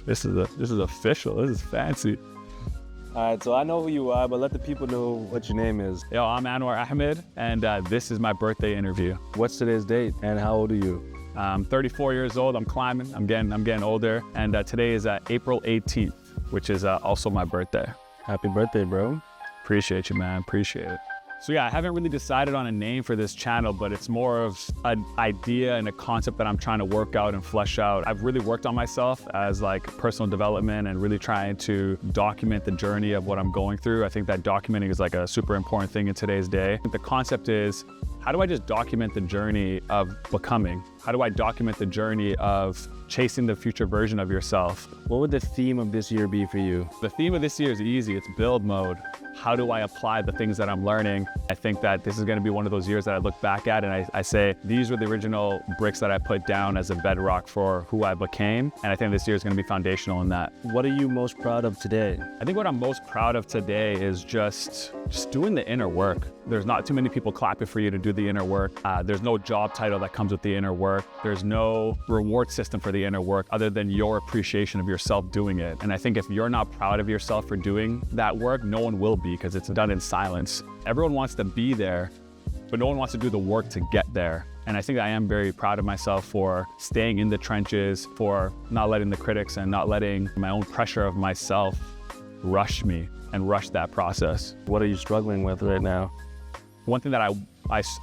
This is official. This is fancy. All right, so I know who you are, but let the people know what your name is. Yo, I'm Anwar Ahmed, and this is my birthday interview. What's today's date, and how old are you? I'm 34 years old. I'm climbing. I'm getting older, and today is April 18th, which is also my birthday. Happy birthday, bro. Appreciate you, man. Appreciate it. So yeah, I haven't really decided on a name for this channel, but it's more of an idea and a concept that I'm trying to work out and flesh out. I've really worked on myself as like personal development and really trying to document the journey of what I'm going through. I think that documenting is like a super important thing in today's day. The concept is, how do I just document the journey of becoming? How do I document the journey of chasing the future version of yourself? What would the theme of this year be for you? The theme of this year is easy. It's build mode. How do I apply the things that I'm learning? I think that this is going to be one of those years that I look back at and I say, these were the original bricks that I put down as a bedrock for who I became. And I think this year is going to be foundational in that. What are you most proud of today? I think what I'm most proud of today is just doing the inner work. There's not too many people clapping for you to do the inner work. There's no job title that comes with the inner work. There's no reward system for the inner work other than your appreciation of yourself doing it. And I think if you're not proud of yourself for doing that work, no one will be, because it's done in silence. Everyone wants to be there, but no one wants to do the work to get there. And I think I am very proud of myself for staying in the trenches, for not letting the critics and not letting my own pressure of myself rush me and rush that process. What are you struggling with right now? One thing that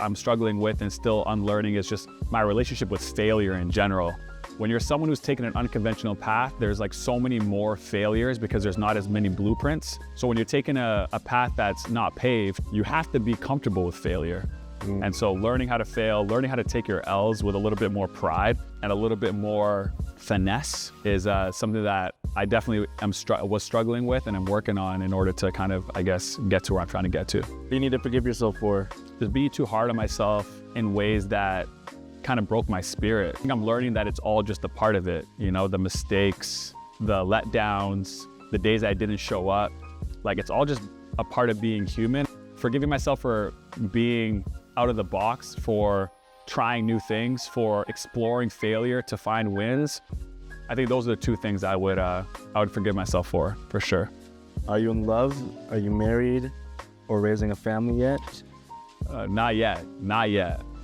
I'm struggling with and still unlearning is just my relationship with failure in general. When you're someone who's taken an unconventional path, there's like so many more failures because there's not as many blueprints. So when you're taking a path that's not paved, you have to be comfortable with failure. And so learning how to fail, learning how to take your L's with a little bit more pride and a little bit more finesse is something that I definitely was struggling with and I'm working on in order to kind of, I guess, get to where I'm trying to get to. What do you need to forgive yourself for? Just be too hard on myself in ways that kind of broke my spirit. I think I'm learning that it's all just a part of it. You know, the mistakes, the letdowns, the days I didn't show up, like it's all just a part of being human. Forgiving myself for being out of the box, for trying new things, for exploring failure to find wins. I think those are the two things I would forgive myself for sure. Are you in love? Are you married or raising a family yet? Not yet.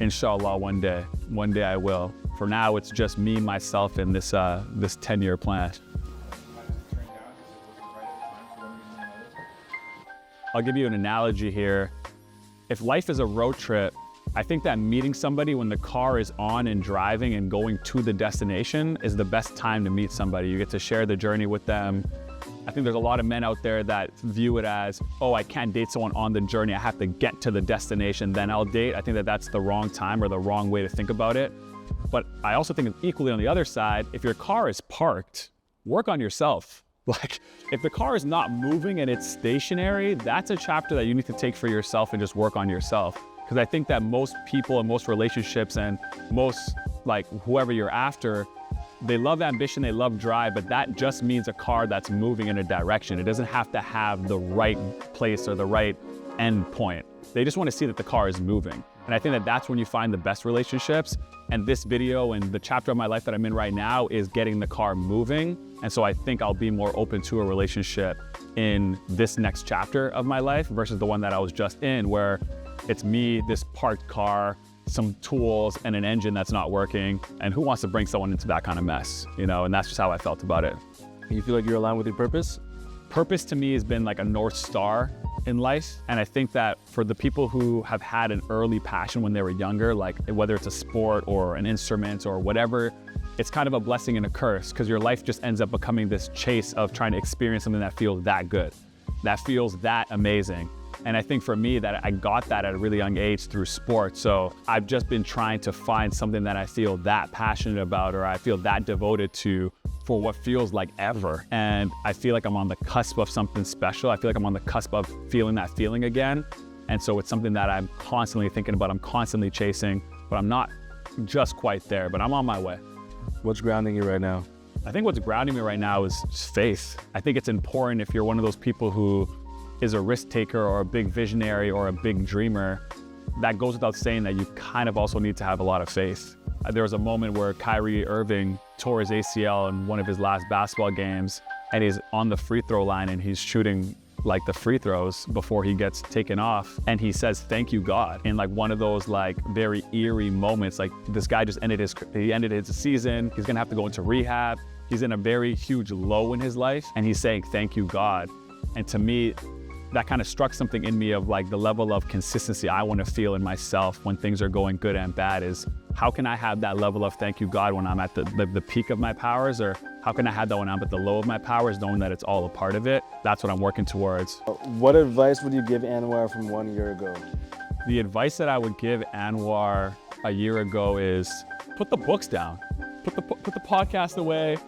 Inshallah, one day I will. For now, it's just me, myself, and this 10-year plan. I'll give you an analogy here. If life is a road trip, I think that meeting somebody when the car is on and driving and going to the destination is the best time to meet somebody. You get to share the journey with them. I think there's a lot of men out there that view it as, oh, I can't date someone on the journey. I have to get to the destination, then I'll date. I think that that's the wrong time or the wrong way to think about it. But I also think equally on the other side, if your car is parked, work on yourself. Like, if the car is not moving and it's stationary, that's a chapter that you need to take for yourself and just work on yourself. Because I think that most people and most relationships and most, like, whoever you're after, they love ambition, they love drive, but that just means a car that's moving in a direction. It doesn't have to have the right place or the right end point. They just want to see that the car is moving. And I think that that's when you find the best relationships. And this video and the chapter of my life that I'm in right now is getting the car moving. And so I think I'll be more open to a relationship in this next chapter of my life versus the one that I was just in, where it's me, this parked car, some tools, and an engine that's not working. And who wants to bring someone into that kind of mess, you know? And that's just how I felt about it. You feel like you're aligned with your purpose? Purpose to me has been like a North Star in life. And I think that for the people who have had an early passion when they were younger, like whether it's a sport or an instrument or whatever, it's kind of a blessing and a curse, because your life just ends up becoming this chase of trying to experience something that feels that good, that feels that amazing. And I think for me that I got that at a really young age through sport. So I've just been trying to find something that I feel that passionate about or I feel that devoted to for what feels like ever. And I feel like I'm on the cusp of something special. I feel like I'm on the cusp of feeling that feeling again. And so it's something that I'm constantly thinking about, I'm constantly chasing, but I'm not just quite there, but I'm on my way. What's grounding you right now? I think what's grounding me right now is just faith. I think it's important if you're one of those people who is a risk taker or a big visionary or a big dreamer, that goes without saying that you kind of also need to have a lot of faith. There was a moment where Kyrie Irving tore his ACL in one of his last basketball games, and he's on the free throw line and he's shooting like the free throws before he gets taken off, and he says thank you God in like one of those like very eerie moments. Like this guy just ended his season, he's gonna have to go into rehab, he's in a very huge low in his life, and he's saying thank you God. And to me, that kind of struck something in me of like the level of consistency I want to feel in myself when things are going good and bad is, how can I have that level of thank you God when I'm at the peak of my powers, or how can I have that when I'm at the low of my powers, knowing that it's all a part of it? That's what I'm working towards. What advice would you give Anwar from 1 year ago? The advice that I would give Anwar a year ago is put the books down, put the podcast away,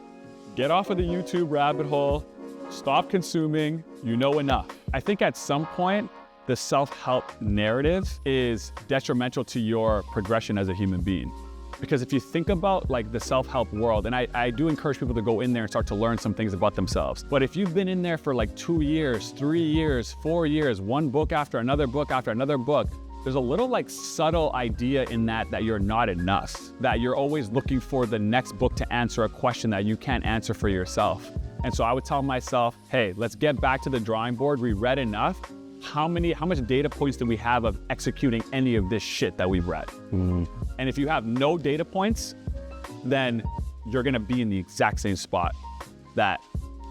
get off of the YouTube rabbit hole, stop consuming, you know enough. I think at some point, the self-help narrative is detrimental to your progression as a human being. Because if you think about like the self-help world, and I do encourage people to go in there and start to learn some things about themselves. But if you've been in there for like 2 years, 3 years, 4 years, one book after another book after another book, there's a little like subtle idea in that you're not enough, that you're always looking for the next book to answer a question that you can't answer for yourself. And so I would tell myself, hey, let's get back to the drawing board. We read enough. How much data points do we have of executing any of this shit that we've read? And if you have no data points, then you're gonna be in the exact same spot that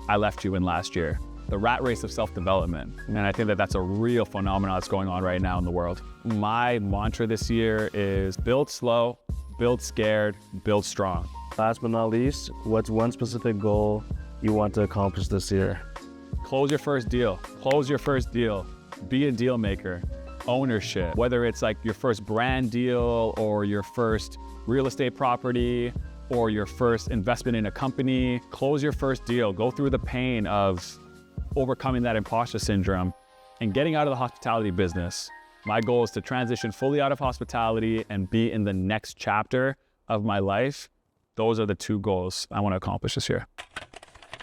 I left you in last year. The rat race of self-development. And I think that that's a real phenomenon that's going on right now in the world. My mantra this year is build slow, build scared, build strong. Last but not least, what's one specific goal you want to accomplish this year? Close your first deal. Close your first deal. Be a deal maker. Ownership. Whether it's like your first brand deal or your first real estate property or your first investment in a company, close your first deal. Go through the pain of overcoming that imposter syndrome and getting out of the hospitality business. My goal is to transition fully out of hospitality and be in the next chapter of my life. Those are the 2 goals I want to accomplish this year.